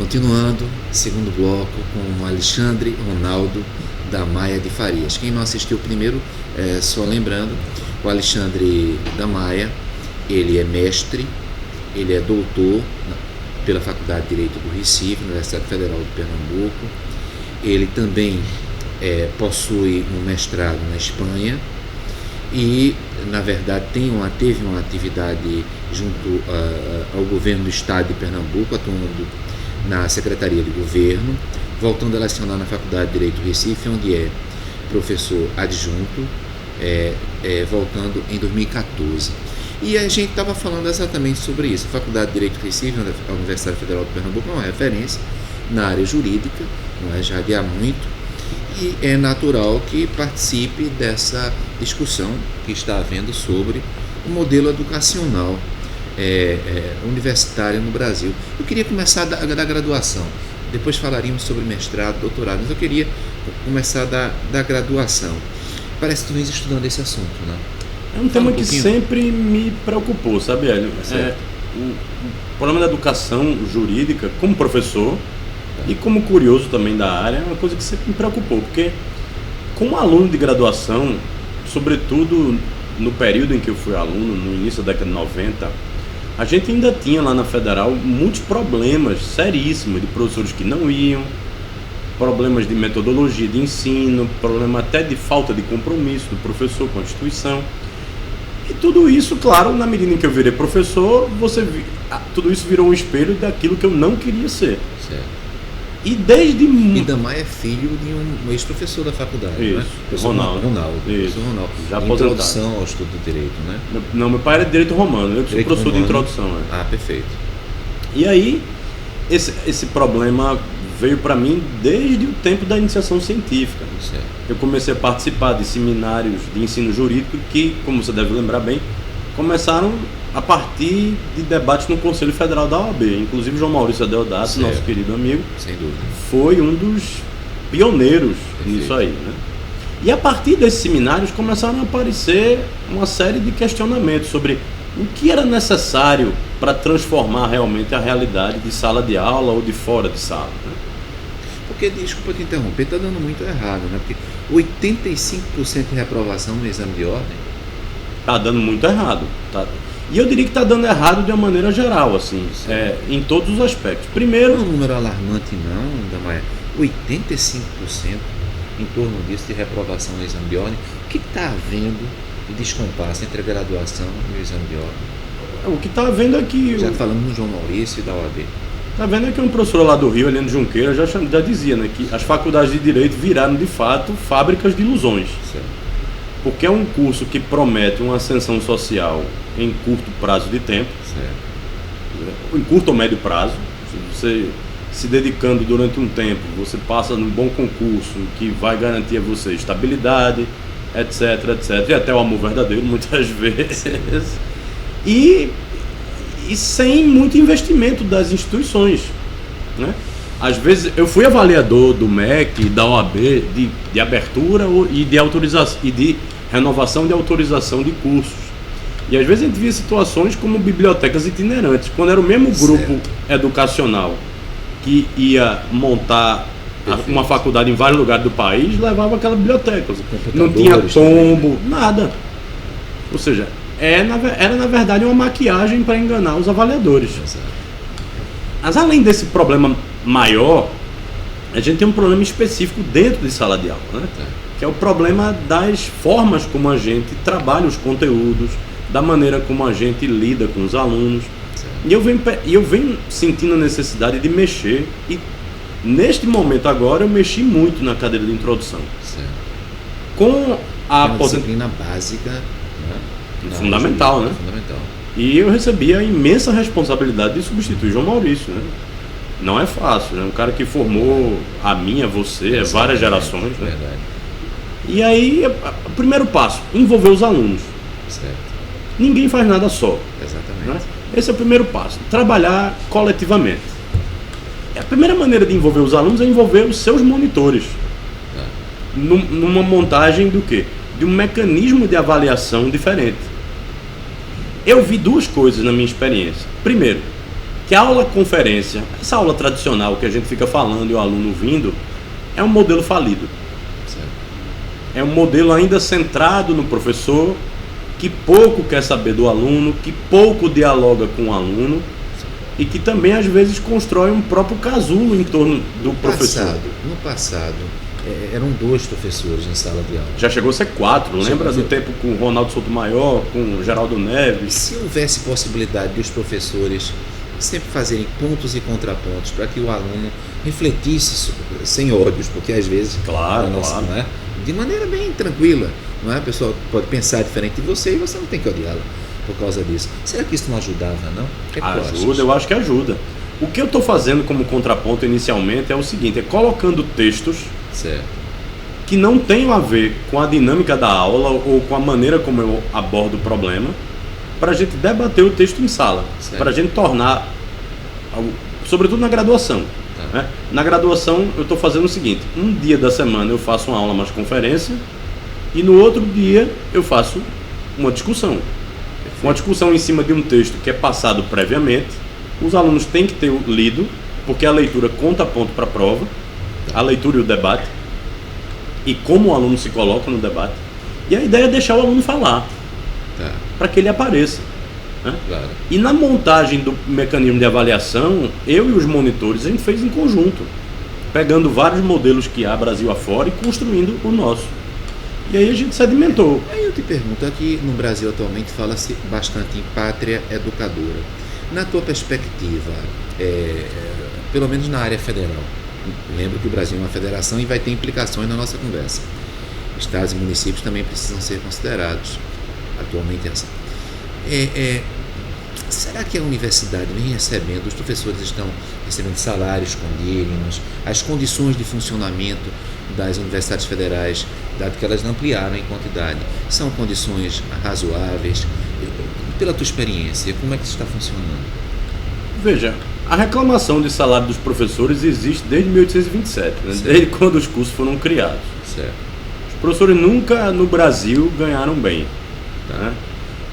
Continuando, segundo bloco, com o Alexandre Ronaldo da Maia de Farias. Quem não assistiu primeiro, só lembrando, o Alexandre da Maia, ele é mestre, ele é doutor pela Faculdade de Direito do Recife, Universidade Federal de Pernambuco. Ele também possui um mestrado na Espanha e, na verdade, teve uma atividade junto ao governo do estado de Pernambuco, atuando na Secretaria de Governo, voltando a lecionar na Faculdade de Direito do Recife, onde é professor adjunto, voltando em 2014. E a gente estava falando exatamente sobre isso. A Faculdade de Direito do Recife, a Universidade Federal de Pernambuco, é uma referência na área jurídica, não é, já de há muito, e é natural que participe dessa discussão que está havendo sobre o modelo educacional universitário no Brasil. Eu queria começar da graduação, depois falaríamos sobre mestrado, doutorado, mas eu queria começar da graduação. Parece que tu vens estudando esse assunto, né? É um tema que sempre me preocupou, sabe, Hélio? O problema da educação jurídica, como professor e como curioso também da área, é uma coisa que sempre me preocupou, porque como aluno de graduação, sobretudo no período em que eu fui aluno, no início da década de 90, a gente ainda tinha lá na Federal muitos problemas seríssimos de professores que não iam, problemas de metodologia de ensino, problema até de falta de compromisso do professor com a instituição. E tudo isso, claro, na medida em que eu virei professor, tudo isso virou um espelho daquilo que eu não queria ser. Certo. E desde... E Damar é filho de um ex-professor da faculdade, isso, né? Ronaldo. Isso. Ronaldo. Já Introdução ao estudo do direito, né? Não, meu pai era de direito romano, eu sou professor de introdução. Ah, perfeito. E aí, esse problema veio para mim desde o tempo da iniciação científica. Certo. Eu comecei a participar de seminários de ensino jurídico que, como você deve lembrar bem, começaram a partir de debates no Conselho Federal da OAB. Inclusive João Maurício Adeodato, nosso querido amigo, sem dúvida, foi um dos pioneiros nisso aí, né? E a partir desses seminários começaram a aparecer uma série de questionamentos sobre o que era necessário para transformar realmente a realidade de sala de aula ou de fora de sala, né? Porque, desculpa te interromper, está dando muito errado, né? Porque 85% de reprovação no exame de ordem está dando muito errado. E eu diria que está dando errado de uma maneira geral, assim, em todos os aspectos. Primeiro... Não é um número alarmante não, Damar. 85% em torno disso de reprovação no exame de ordem. O que está havendo de descompasso entre a graduação e o exame de ordem? O que está havendo é que... Já falando no João Maurício e da OAB. Está vendo é que um professor lá do Rio, Heleno Junqueira, já dizia, né, que as faculdades de Direito viraram, de fato, fábricas de ilusões. Certo. Porque é um curso que promete uma ascensão social em curto prazo de tempo, certo, em curto ou médio prazo. Você se dedicando durante um tempo, você passa num bom concurso que vai garantir a você estabilidade, etc, etc, e até o amor verdadeiro, muitas vezes. E sem muito investimento das instituições, né? Às vezes eu fui avaliador do MEC, da OAB, de abertura e de autorização e de renovação de autorização de cursos. E às vezes a gente via situações como bibliotecas itinerantes, quando era o mesmo grupo educacional que ia montar uma faculdade em vários lugares do país, levava aquela biblioteca. Não tinha tombo, nada. Ou seja, era na verdade uma maquiagem para enganar os avaliadores. Mas além desse problema maior, a gente tem um problema específico dentro de sala de aula, né? Que é o problema das formas como a gente trabalha os conteúdos, da maneira como a gente lida com os alunos. E eu venho sentindo a necessidade de mexer, e neste momento agora eu mexi muito na cadeira de introdução. Certo. Com a disciplina básica, né? Fundamental, né? Fundamental. E eu recebi a imensa responsabilidade de substituir João Maurício, né? Não é fácil, né? Um cara que formou a minha, você, várias gerações, né? Verdade. E aí, o primeiro passo, envolver os alunos. Certo. Ninguém faz nada só. Exatamente. Né? Esse é o primeiro passo, trabalhar coletivamente. A primeira maneira de envolver os alunos é envolver os seus monitores. Numa montagem do quê? De um mecanismo de avaliação diferente. Eu vi duas coisas na minha experiência. Primeiro, que a aula conferência, essa aula tradicional que a gente fica falando e o aluno vindo, é um modelo falido. Certo. É um modelo ainda centrado no professor, que pouco quer saber do aluno, que pouco dialoga com o aluno e que também às vezes constrói um próprio casulo em torno do professor. No passado, eram 2 professores em sala de aula. Já chegou a ser 4, lembra do tempo com o Ronaldo Sotomayor, com o Geraldo Neves? Se houvesse possibilidade dos professores sempre fazerem pontos e contrapontos para que o aluno refletisse sem ódios, porque às vezes, claro. Não é? De maneira bem tranquila, não é? A pessoa pode pensar diferente de você e você não tem que odiá-la por causa disso. Será que isso não ajudava, não? O que é que tu achas? Eu acho que ajuda. O que eu estou fazendo como contraponto inicialmente é o seguinte, é colocando textos certo. que não tenham a ver com a dinâmica da aula ou com a maneira como eu abordo o problema, para a gente debater o texto em sala, para a gente tornar, sobretudo na graduação. Né? Na graduação eu estou fazendo o seguinte, um dia da semana eu faço uma aula mais conferência e no outro dia eu faço uma discussão. Uma discussão em cima de um texto que é passado previamente, os alunos têm que ter lido, porque a leitura conta ponto para a prova, a leitura e o debate, e como o aluno se coloca no debate. E a ideia é deixar o aluno falar, para que ele apareça. Né? Claro. E na montagem do mecanismo de avaliação, eu e os monitores, a gente fez em conjunto, pegando vários modelos que há Brasil afora e construindo o nosso. E aí a gente sedimentou. Aí eu te pergunto, aqui no Brasil atualmente fala-se bastante em pátria educadora. Na tua perspectiva, pelo menos na área federal, lembro que o Brasil é uma federação e vai ter implicações na nossa conversa. Estados e municípios também precisam ser considerados. Atualmente é assim. Será que a universidade vem recebendo, os professores estão recebendo salários condignos, as condições de funcionamento das universidades federais, dado que elas ampliaram em quantidade, são condições razoáveis? Pela tua experiência, como é que isso está funcionando? Veja, a reclamação de salário dos professores existe desde 1827, né? Desde quando os cursos foram criados. Certo. Os professores nunca no Brasil ganharam bem. Né?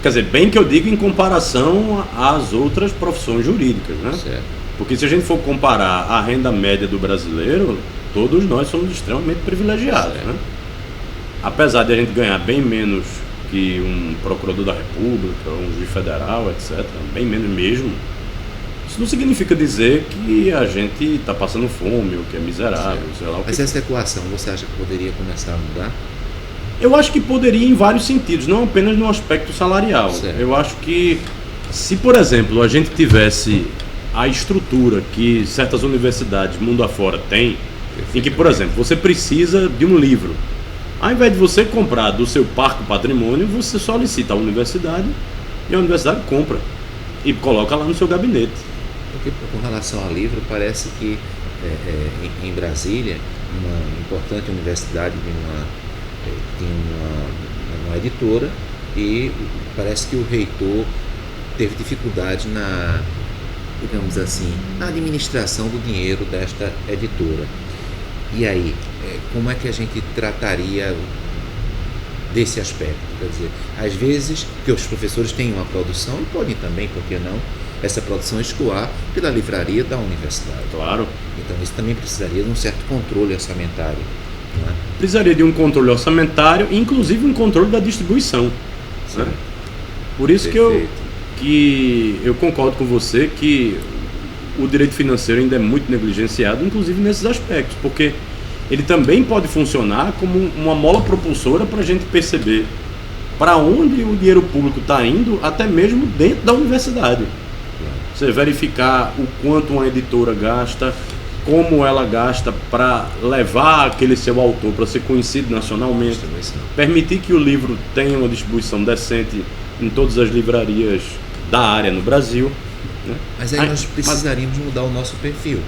Quer dizer, bem que eu digo em comparação às outras profissões jurídicas, né? Certo. Porque se a gente for comparar a renda média do brasileiro, todos nós somos extremamente privilegiados, né? Apesar de a gente ganhar bem menos que um procurador da República, um juiz federal, etc., bem menos mesmo, isso não significa dizer que a gente está passando fome ou que é miserável, sei lá o que. Mas essa equação, você acha que poderia começar a mudar? Eu acho que poderia em vários sentidos, não apenas no aspecto salarial. Certo. Eu acho que se, por exemplo, a gente tivesse a estrutura que certas universidades mundo afora têm, em que, por exemplo, você precisa de um livro. Ao invés de você comprar do seu parque patrimônio, você solicita à universidade e a universidade compra e coloca lá no seu gabinete. Porque com relação ao livro, parece que em Brasília, uma importante universidade tem uma editora e parece que o reitor teve dificuldade digamos assim, na administração do dinheiro desta editora. E aí, como é que a gente trataria desse aspecto? Quer dizer, às vezes, que os professores têm uma produção e podem também, por que não, essa produção escoar pela livraria da universidade. Claro. Então, isso também precisaria de um certo controle orçamentário. Né? Precisaria de um controle orçamentário, inclusive um controle da distribuição. Né? Por isso que eu concordo com você que o direito financeiro ainda é muito negligenciado, inclusive nesses aspectos, porque ele também pode funcionar como uma mola propulsora para a gente perceber para onde o dinheiro público está indo, até mesmo dentro da universidade. Você verificar o quanto uma editora gasta, como ela gasta para levar aquele seu autor para ser conhecido nacionalmente, permitir que o livro tenha uma distribuição decente em todas as livrarias da área no Brasil. Né? Mas aí nós precisaríamos mudar o nosso perfil,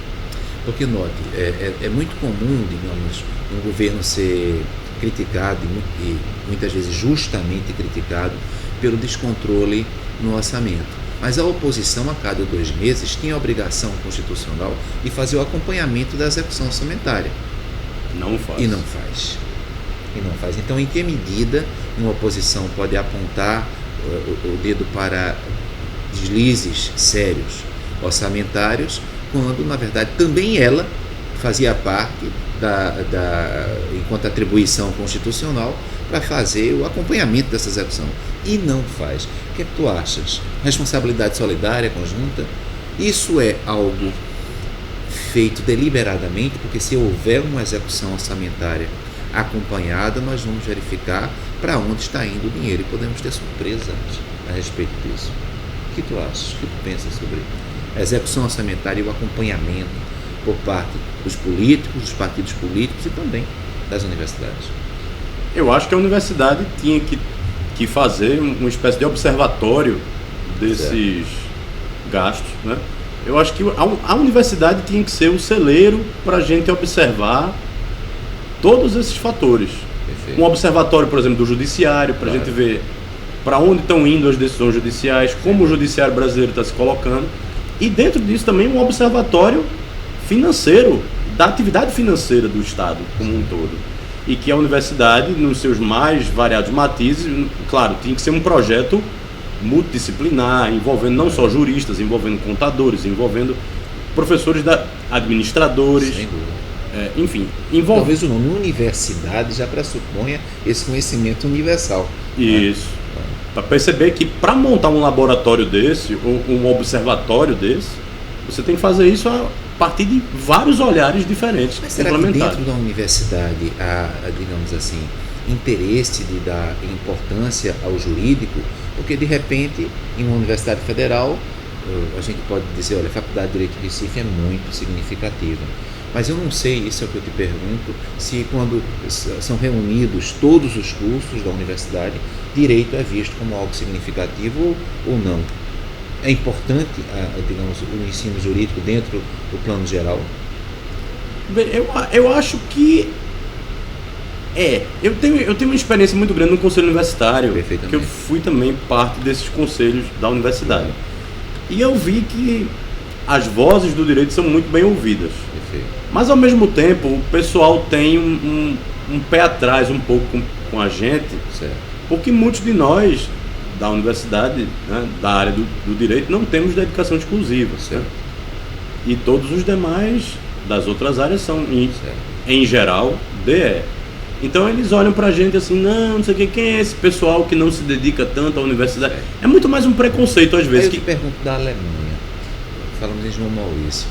porque note, é muito comum, digamos, um governo ser criticado e muitas vezes justamente criticado pelo descontrole no orçamento. Mas a oposição, a cada 2 meses, tinha a obrigação constitucional de fazer o acompanhamento da execução orçamentária. Não faz. E não faz. Então, em que medida uma oposição pode apontar o dedo para deslizes sérios orçamentários, quando, na verdade, também ela fazia parte enquanto atribuição constitucional, para fazer o acompanhamento dessa execução. E não faz. O que é que tu achas? Responsabilidade solidária conjunta? Isso é algo feito deliberadamente, porque se houver uma execução orçamentária acompanhada, nós vamos verificar para onde está indo o dinheiro e podemos ter surpresas a respeito disso. O que tu achas? O que tu pensas sobre a execução orçamentária e o acompanhamento por parte dos políticos, dos partidos políticos e também das universidades? Eu acho que a universidade tinha que fazer uma espécie de observatório desses gastos, né? Eu acho que a universidade tinha que ser o celeiro para a gente observar todos esses fatores. Perfeito. Um observatório, por exemplo, do judiciário, para a gente ver para onde estão indo as decisões judiciais, como o judiciário brasileiro está se colocando, e dentro disso também um observatório financeiro, da atividade financeira do Estado como um todo. E que a universidade, nos seus mais variados matizes, claro, tinha que ser um projeto multidisciplinar, envolvendo não só juristas, envolvendo contadores, envolvendo professores, administradores, enfim. Talvez o nome universidade já pressuponha esse conhecimento universal. Isso. Né? Para perceber que para montar um laboratório desse, ou um observatório desse, você tem que fazer isso a partir de vários olhares diferentes. Mas será que dentro da universidade há, digamos assim, interesse de dar importância ao jurídico? Porque, de repente, em uma universidade federal, a gente pode dizer, olha, a Faculdade de Direito de Recife é muito significativa. Mas eu não sei, isso é o que eu te pergunto, se quando são reunidos todos os cursos da universidade, direito é visto como algo significativo ou não. É importante, digamos, o ensino jurídico dentro do plano geral? Eu acho que eu tenho uma experiência muito grande no conselho universitário, que eu fui também parte desses conselhos da universidade. E eu vi que as vozes do direito são muito bem ouvidas. Perfeito. Mas ao mesmo tempo o pessoal tem um pé atrás um pouco com a gente, certo, porque muitos de nós da universidade, né, da área do direito, não temos dedicação exclusiva, certo? E todos os demais das outras áreas são, em geral, DE. Então eles olham pra gente assim, não sei o que, quem é esse pessoal que não se dedica tanto à universidade? É muito mais um preconceito às vezes. Eu te pergunto da Alemanha, falamos em João Maurício.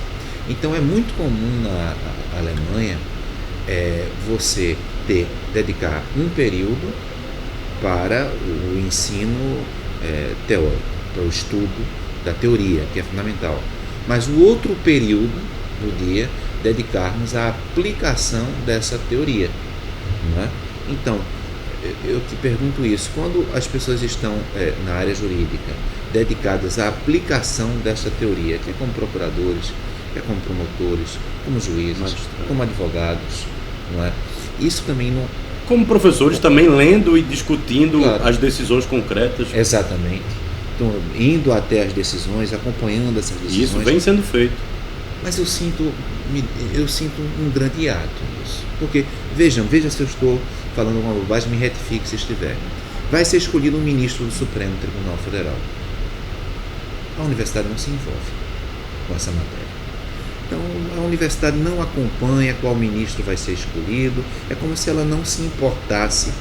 Então é muito comum na Alemanha você dedicar um período para o ensino teórico, para o estudo da teoria, que é fundamental. Mas o outro período do dia dedicarmos à aplicação dessa teoria. Não é? Então, eu te pergunto isso, quando as pessoas estão na área jurídica dedicadas à aplicação dessa teoria, que é como procuradores, que é como promotores, como juízes, como advogados, não é? Isso também não... Como professores também lendo e discutindo, claro, as decisões concretas. Exatamente. Então, indo até as decisões, acompanhando essas decisões. Isso vem sendo feito. Mas eu sinto um grande hiato nisso. Porque, veja se eu estou falando alguma bobagem, me retifique se estiver. Vai ser escolhido um ministro do Supremo Tribunal Federal. A universidade não se envolve com essa matéria. Então, a universidade não acompanha qual ministro vai ser escolhido. É como se ela não se importasse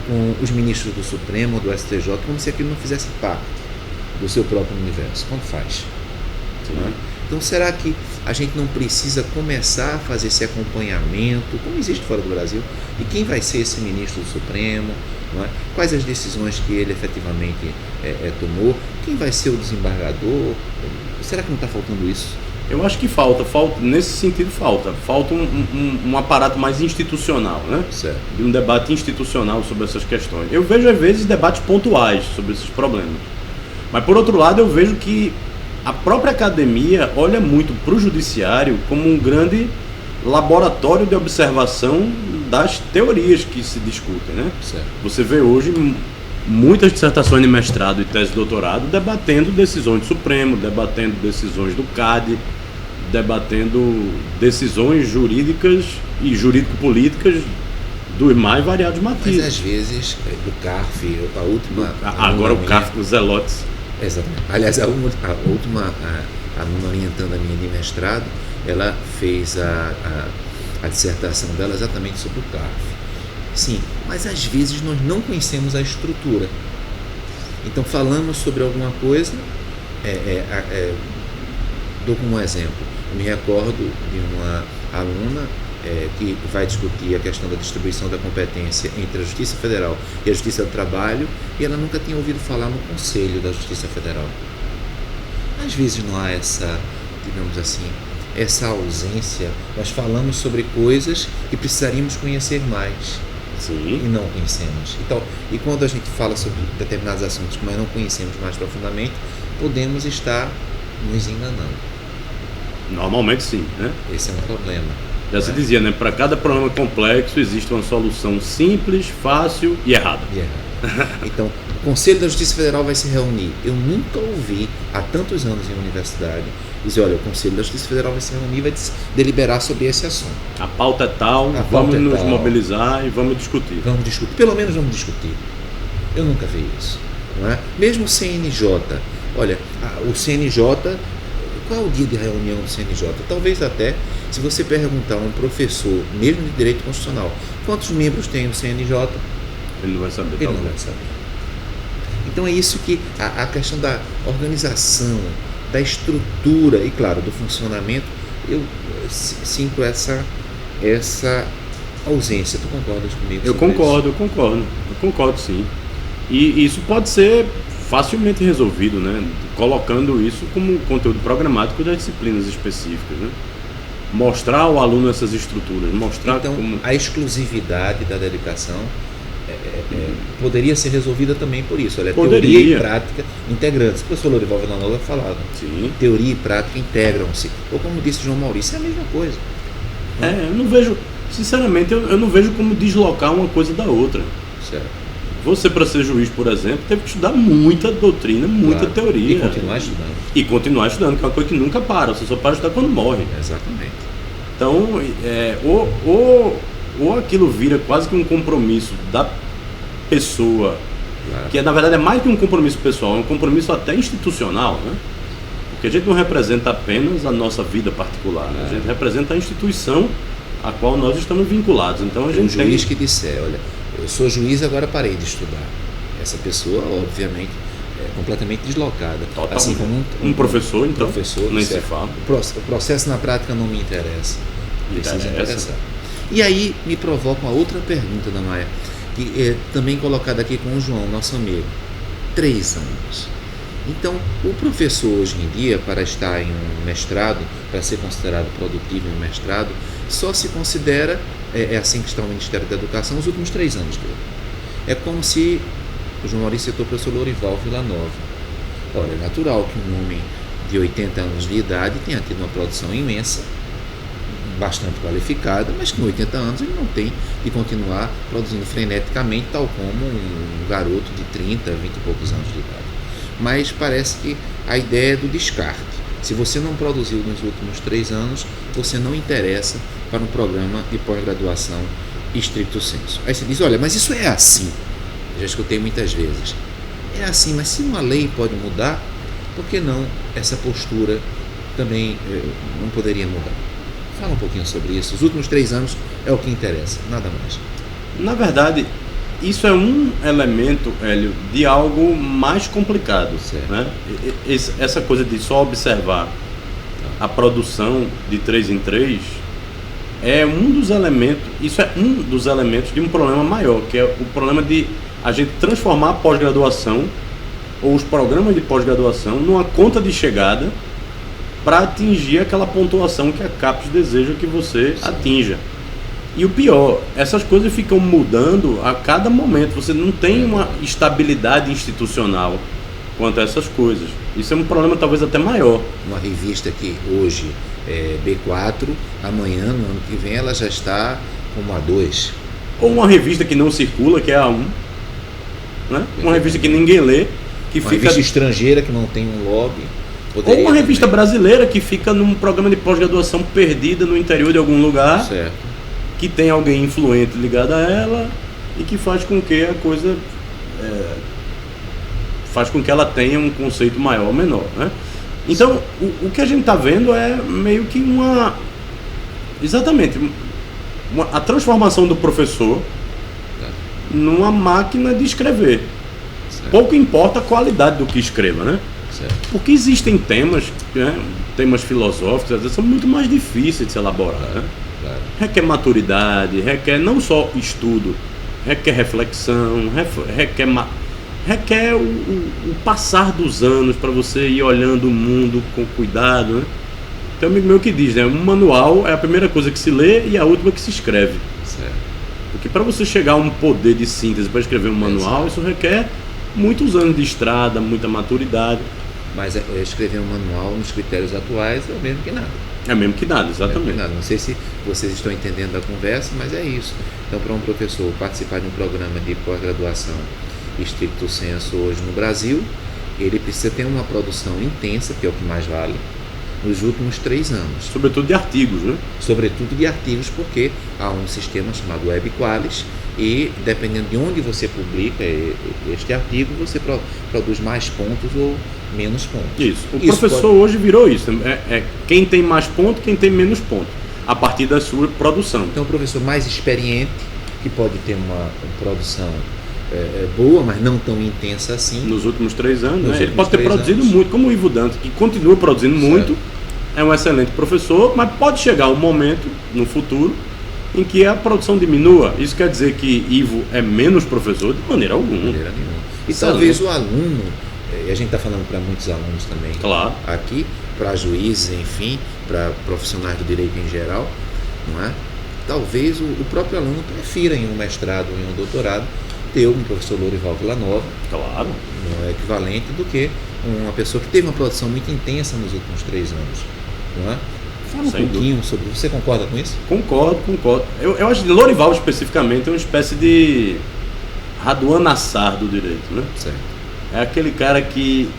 com os ministros do Supremo ou do STJ, como se aquilo não fizesse parte do seu próprio universo. Como faz? Então, será que a gente não precisa começar a fazer esse acompanhamento, como existe fora do Brasil, e quem vai ser esse ministro do Supremo, não é? Quais as decisões que ele efetivamente tomou, quem vai ser o desembargador? Será que não está faltando isso? Eu acho que falta, nesse sentido falta um aparato mais institucional, né? Certo. De um debate institucional sobre essas questões. Eu vejo às vezes debates pontuais sobre esses problemas, mas por outro lado eu vejo que a própria academia olha muito para o judiciário como um grande laboratório de observação das teorias que se discutem, né? Certo. Você vê hoje muitas dissertações de mestrado e tese de doutorado debatendo decisões do Supremo, debatendo decisões do CAD, debatendo decisões jurídicas e jurídico-políticas dos mais variados matizes. Mas às vezes, do CARF, a última... Agora o CARF, os Zelotes. Exatamente. Aliás, a última aluna orientando a minha de mestrado, ela fez a dissertação dela exatamente sobre o CARF. Sim, mas às vezes nós não conhecemos a estrutura. Então falamos sobre alguma coisa, dou como exemplo, eu me recordo de uma aluna que vai discutir a questão da distribuição da competência entre a Justiça Federal e a Justiça do Trabalho, e ela nunca tinha ouvido falar no Conselho da Justiça Federal. Às vezes não há essa, digamos assim, essa ausência. Nós falamos sobre coisas que precisaríamos conhecer mais. Sim. E não conhecemos. Então, e quando a gente fala sobre determinados assuntos que nós não conhecemos mais profundamente, podemos estar nos enganando. Normalmente sim, né? Esse é um problema. Já se dizia, né? Para cada problema complexo existe uma solução simples, fácil e errada. Então, o Conselho da Justiça Federal vai se reunir. Eu nunca ouvi, há tantos anos em universidade, dizer, olha, o Conselho da Justiça Federal vai se reunir e vai deliberar sobre esse assunto. A pauta é tal, vamos nos mobilizar e vamos discutir. Vamos discutir, pelo menos vamos discutir. Eu nunca vi isso. Não é? Mesmo o CNJ, olha, o CNJ, qual é o dia de reunião do CNJ? Talvez até, se você perguntar a um professor, mesmo de direito constitucional, quantos membros tem o CNJ? Ele não vai saber. Ele não vai saber. Então é isso que a questão da organização, da estrutura e, claro, do funcionamento, eu sinto essa ausência. Tu concordas comigo? Eu concordo sim. E isso pode ser facilmente resolvido, né? Colocando isso como conteúdo programático das disciplinas específicas, né? Mostrar ao aluno essas estruturas, mostrar então, como... a exclusividade da dedicação poderia ser resolvida também por isso. Olha, teoria e prática integrantes. O professor Lorival Villanova falava. Sim. Teoria e prática integram-se. Ou como disse João Maurício, é a mesma coisa. Eu não vejo, sinceramente, eu não vejo como deslocar uma coisa da outra. Certo. Você, para ser juiz, por exemplo, teve que estudar muita doutrina, muita teoria. E continuar estudando. Que é uma coisa que nunca para, você só para de estudar quando morre. Exatamente. Então, ou aquilo vira quase que um compromisso da pessoa, que na verdade é mais que um compromisso pessoal, é um compromisso até institucional, né? Porque a gente não representa apenas a nossa vida particular, né? A gente representa a instituição a qual nós estamos vinculados. Então a gente tem um juiz que disser, olha, eu sou juiz, agora parei de estudar. Essa pessoa, obviamente, é completamente deslocada. Totalmente. Assim como um professor, então, nem se fala. O processo na prática não me interessa. Precisa interessar. E aí me provoca uma outra pergunta da Maia, que é também colocada aqui com o João, nosso amigo. 3 anos. Então, o professor hoje em dia, para estar em um mestrado, para ser considerado produtivo em um mestrado, só se considera, é assim que está o Ministério da Educação, os últimos 3 anos dele. É como se, o João Maurício citou o professor Lorival Villanova. Olha, é natural que um homem de 80 anos de idade tenha tido uma produção imensa, bastante qualificada, mas que com 80 anos ele não tem de continuar produzindo freneticamente, tal como um garoto de 30, 20 e poucos anos de idade. Mas parece que a ideia é do descarte. Se você não produziu nos últimos 3 anos, você não interessa para um programa de pós-graduação estricto sensu. Aí você diz, olha, mas isso é assim. Eu já escutei muitas vezes. É assim, mas se uma lei pode mudar, por que não essa postura também não poderia mudar? Fala um pouquinho sobre isso. Os últimos 3 anos é o que interessa, nada mais. Na verdade, isso é um elemento, Hélio, de algo mais complicado. Né? Essa coisa de só observar a produção de 3 em 3 é um dos elementos, isso é um dos elementos de um problema maior, que é o problema de a gente transformar a pós-graduação ou os programas de pós-graduação numa conta de chegada para atingir aquela pontuação que a CAPES deseja que você atinja. E o pior, essas coisas ficam mudando a cada momento, você não tem uma estabilidade institucional quanto a essas coisas. Isso é um problema talvez até maior. Uma revista que hoje é B4, amanhã, no ano que vem, ela já está como A2. Ou uma revista que não circula, que é A1. Né? Uma revista que ninguém lê, que uma fica... revista estrangeira que não tem um lobby. Ou uma revista brasileira que fica num programa de pós-graduação perdida no interior de algum lugar, certo, que tem alguém influente ligado a ela e que faz com que a coisa faz com que ela tenha um conceito maior ou menor, né? Então, o que a gente está vendo é meio que exatamente, a transformação do professor numa máquina de escrever. Certo. Pouco importa a qualidade do que escreva, né? Certo. Porque existem temas, né, temas filosóficos, às vezes são muito mais difíceis de se elaborar, né? Claro. Requer maturidade, requer não só estudo, requer reflexão, requer o passar dos anos para você ir olhando o mundo com cuidado, né? Tem um amigo meu que diz, né? Um manual é a primeira coisa que se lê e a última que se escreve. Certo. Porque para você chegar a um poder de síntese para escrever um manual, isso requer muitos anos de estrada, muita maturidade. Mas escrever um manual nos critérios atuais é o mesmo que nada. É mesmo que nada, exatamente. Não sei se vocês estão entendendo a conversa, mas é isso. Então, para um professor participar de um programa de pós-graduação estricto sensu hoje no Brasil, ele precisa ter uma produção intensa, que é o que mais vale, nos últimos 3 anos. Sobretudo de artigos, né? Sobretudo de artigos, porque há um sistema chamado WebQualis e, dependendo de onde você publica este artigo, você produz mais pontos ou menos pontos. Isso. O professor hoje virou isso. É quem tem mais pontos, quem tem menos pontos, a partir da sua produção. Então, o professor mais experiente, que pode ter uma produção boa, mas não tão intensa assim. Nos últimos 3 anos, né? Ele pode ter produzido muito, como o Ivo Dante, que continua produzindo muito, é um excelente professor, mas pode chegar um momento no futuro em que a produção diminua. Isso quer dizer que Ivo é menos professor? De maneira alguma. De maneira nenhuma. E talvez o aluno, e a gente está falando para muitos alunos também, claro, aqui, para juízes, enfim, para profissionais do direito em geral, não é? Talvez o próprio aluno prefira em um mestrado ou em um doutorado ter um professor Lourival Villanova, claro, não é equivalente do que uma pessoa que teve uma produção muito intensa nos últimos 3 anos, não é? Fala um pouquinho sobre. Você concorda com isso? Concordo. Eu acho que Lourival especificamente é uma espécie de Raduan Nassar do direito, né? Certo. É aquele cara que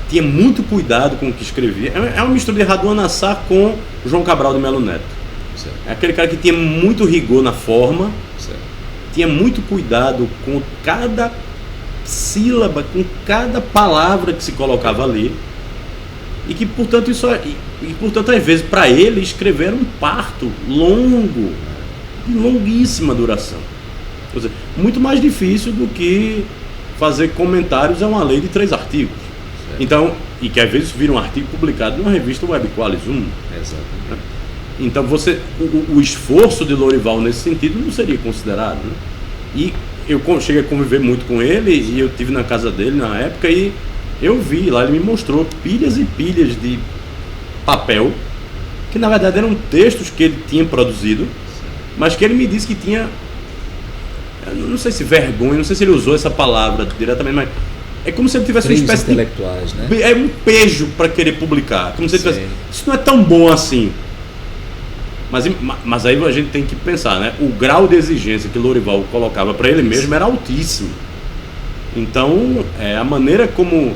tinha muito cuidado com o que escrevia. É uma mistura de Raduan Nassar com João Cabral de Melo Neto. Certo. É aquele cara que tinha muito rigor na forma, certo, tinha muito cuidado com cada sílaba, com cada palavra que se colocava ali. E que, portanto, portanto, às vezes, para ele, escrever era um parto longo, de longuíssima duração. Ou seja, muito mais difícil do que fazer comentários a uma lei de 3 artigos. certo. Então, e que às vezes vira um artigo publicado numa revista WebQualis 1. Exatamente. Então, o esforço de Lourival nesse sentido não seria considerado, né? E eu cheguei a conviver muito com ele, e eu estive na casa dele na época, e eu vi lá, ele me mostrou pilhas e pilhas de papel, que na verdade eram textos que ele tinha produzido, mas que ele me disse que tinha, eu não sei se vergonha, não sei se ele usou essa palavra diretamente, mas é como se ele tivesse uma espécie intelectuais, né? É um pejo para querer publicar, como se ele tivesse, isso não é tão bom assim. Mas aí a gente tem que pensar, né? O grau de exigência que Lourival colocava para ele mesmo era altíssimo. Então, a maneira como...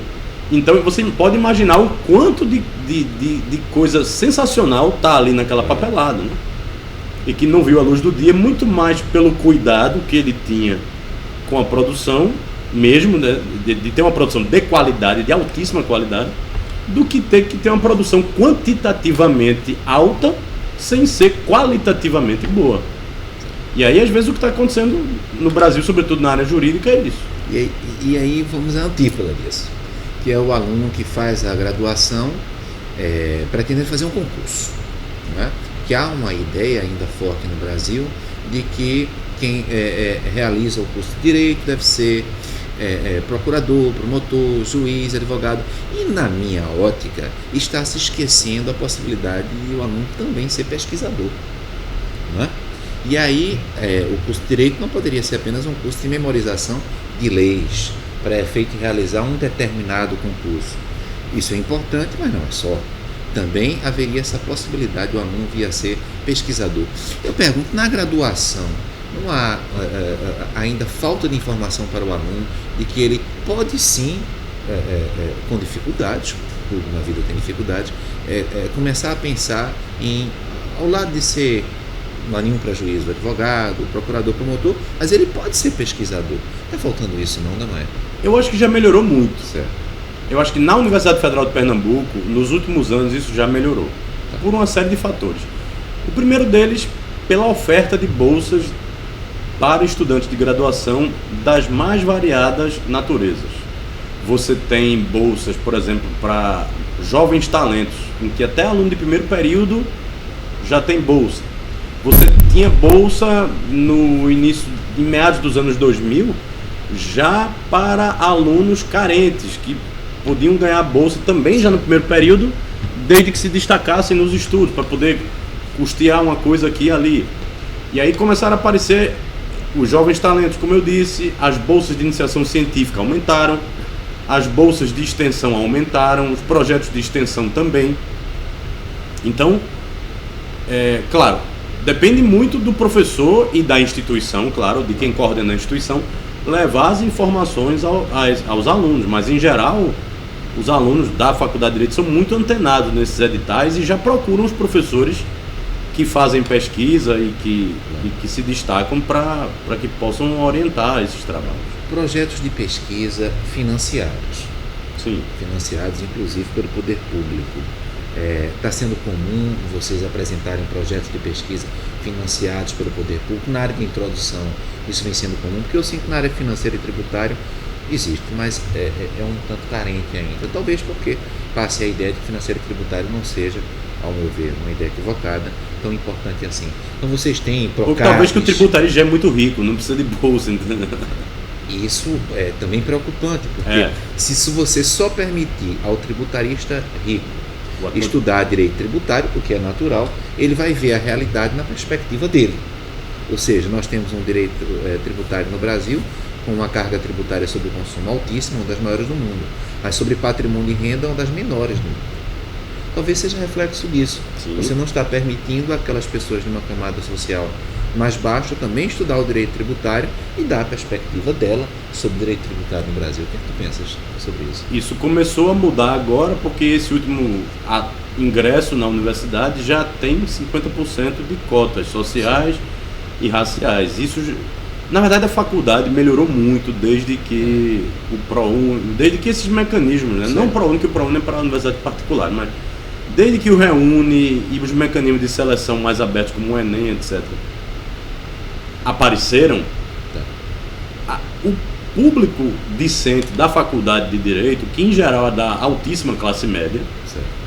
Então, você pode imaginar o quanto de coisa sensacional está ali naquela papelada, né? E que não viu a luz do dia, muito mais pelo cuidado que ele tinha com a produção, mesmo, né? de ter uma produção de qualidade, de altíssima qualidade, do que ter uma produção quantitativamente alta, sem ser qualitativamente boa. E aí, às vezes, o que está acontecendo no Brasil, sobretudo na área jurídica, é isso. E aí vamos à antípoda disso, que é o aluno que faz a graduação pretendendo fazer um concurso, não é? Que há uma ideia ainda forte no Brasil de que quem realiza o curso de Direito deve ser procurador, promotor, juiz, advogado. E na minha ótica está se esquecendo a possibilidade de o aluno também ser pesquisador, não é? E aí o curso de Direito não poderia ser apenas um curso de memorização de leis para efeito de realizar um determinado concurso. Isso é importante, mas não é só. Também haveria essa possibilidade do aluno vir a ser pesquisador. Eu pergunto, na graduação, não há ainda falta de informação para o aluno de que ele pode sim, com dificuldades, tudo na vida tem dificuldades, começar a pensar em, ao lado de ser, não há nenhum prejuízo, advogado, procurador, promotor, mas ele pode ser pesquisador. Está faltando isso não é? Eu acho que já melhorou muito. Certo. Eu acho que na Universidade Federal de Pernambuco, nos últimos anos, isso já melhorou, por uma série de fatores. O primeiro deles, pela oferta de bolsas para estudantes de graduação das mais variadas naturezas. Você tem bolsas, por exemplo, para jovens talentos, em que até aluno de primeiro período já tem bolsa. Você tinha bolsa no início, em meados dos anos 2000, já para alunos carentes, que podiam ganhar bolsa também já no primeiro período, desde que se destacassem nos estudos, para poder custear uma coisa aqui e ali. E aí começaram a aparecer os jovens talentos, como eu disse, as bolsas de iniciação científica aumentaram, as bolsas de extensão aumentaram, os projetos de extensão também. Então, claro, depende muito do professor e da instituição, claro, de quem coordena a instituição, levar as informações aos alunos, mas em geral os alunos da Faculdade de Direito são muito antenados nesses editais e já procuram os professores que fazem pesquisa e que se destacam para que possam orientar esses trabalhos. Projetos de pesquisa financiados. Sim. Financiados inclusive pelo poder público. Está sendo comum vocês apresentarem projetos de pesquisa financiados pelo poder público. Na área de introdução isso vem sendo comum, porque eu sinto que na área financeira e tributária existe, mas é um tanto carente ainda. Talvez porque passe a ideia de que financeiro e tributário não seja, ao meu ver, uma ideia equivocada, tão importante assim. Então vocês têm Ou talvez que o tributário já é muito rico, não precisa de bolsa, entendeu? Isso é também preocupante, porque se você só permitir ao tributarista rico estudar direito tributário, o que é natural, ele vai ver a realidade na perspectiva dele. Ou seja, nós temos um direito tributário no Brasil com uma carga tributária sobre o consumo altíssima, uma das maiores do mundo, mas sobre patrimônio e renda, uma das menores do mundo. Talvez seja reflexo disso. Sim. Você não está permitindo aquelas pessoas de uma camada social mais baixa também estudar o direito tributário e dar a perspectiva dela sobre o direito tributário no Brasil. O que tu pensas sobre isso? Isso começou a mudar agora porque esse último ingresso na universidade já tem 50% de cotas sociais e raciais. Isso, na verdade, a faculdade melhorou muito desde que o ProUni, desde que esses mecanismos, né? Não o ProUni, que o ProUni é para a universidade particular, mas desde que o Reúne e os mecanismos de seleção mais abertos, como o Enem, etc., apareceram, o público discente da faculdade de Direito, que em geral é da altíssima classe média,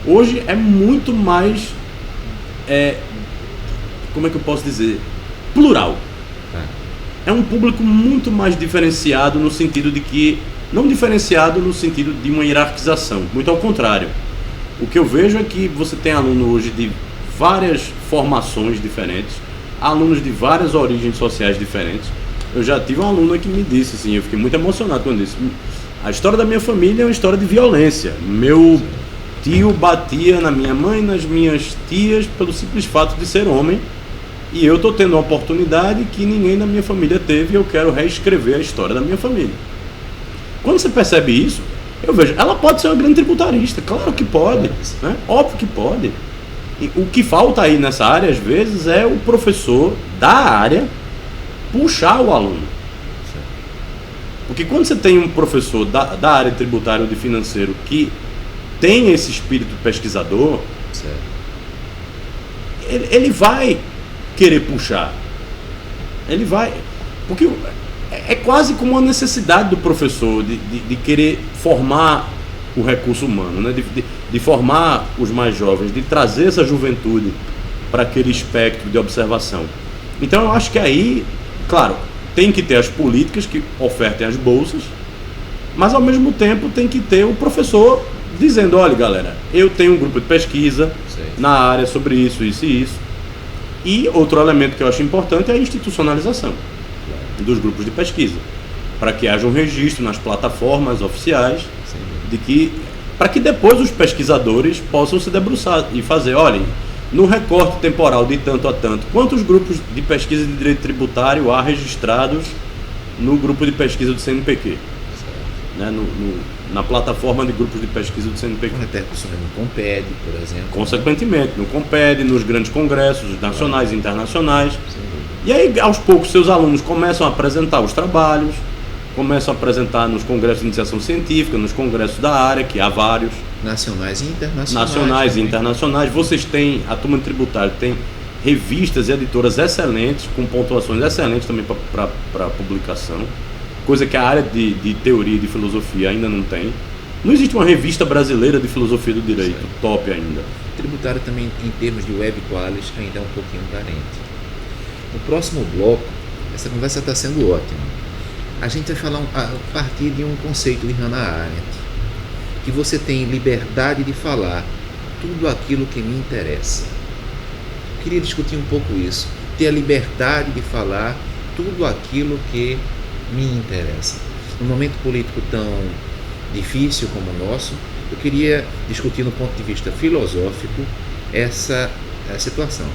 hoje é muito mais, como é que eu posso dizer, plural. É um público muito mais diferenciado no sentido de que, não diferenciado no sentido de uma hierarquização, muito ao contrário. O que eu vejo é que você tem aluno hoje de várias formações diferentes, alunos de várias origens sociais diferentes. Eu já tive uma aluna que me disse, assim, eu fiquei muito emocionado quando disse: a história da minha família é uma história de violência. Meu tio batia na minha mãe, nas minhas tias, pelo simples fato de ser homem, e eu estou tendo uma oportunidade que ninguém da minha família teve e eu quero reescrever a história da minha família. Quando você percebe isso, eu vejo, ela pode ser uma grande tributarista, claro que pode, né? Óbvio que pode. E o que falta aí nessa área, às vezes, é o professor da área puxar o aluno. Porque quando você tem um professor da área tributária ou de financeiro que tem esse espírito pesquisador, ele vai querer puxar. Ele vai... Porque é quase como uma necessidade do professor de querer formar o recurso humano, né? De formar os mais jovens, de trazer essa juventude para aquele espectro de observação. Então eu acho que aí, claro, tem que ter as políticas que ofertem as bolsas, mas ao mesmo tempo tem que ter o professor dizendo: olha galera, eu tenho um grupo de pesquisa na área sobre isso, isso e isso. E outro elemento que eu acho importante é a institucionalização dos grupos de pesquisa, para que haja um registro nas plataformas oficiais, para que depois os pesquisadores possam se debruçar e fazer: olhem, no recorte temporal de tanto a tanto, quantos grupos de pesquisa de direito tributário há registrados no grupo de pesquisa do CNPq, né? Na plataforma de grupos de pesquisa do CNPq. Até no Comped, por exemplo. Consequentemente, no Comped, nos grandes congressos nacionais e internacionais. E aí, aos poucos, seus alunos começam a apresentar os trabalhos, começam a apresentar nos congressos de iniciação científica, nos congressos da área, que há vários. Nacionais e internacionais. Nacionais e internacionais. Vocês têm, a turma de tributário tem revistas e editoras excelentes, com pontuações excelentes também para publicação, coisa que a área de teoria e de filosofia ainda não tem. Não existe uma revista brasileira de filosofia do direito, certo, top ainda. Tributário também, em termos de web qualis, ainda é um pouquinho carente. No próximo bloco, essa conversa está sendo ótima. A gente vai falar a partir de um conceito de Hannah Arendt, que você tem liberdade de falar tudo aquilo que me interessa. Eu queria discutir um pouco isso, ter a liberdade de falar tudo aquilo que me interessa. Num momento político tão difícil como o nosso, eu queria discutir no ponto de vista filosófico essa situação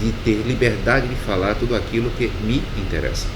de ter liberdade de falar tudo aquilo que me interessa.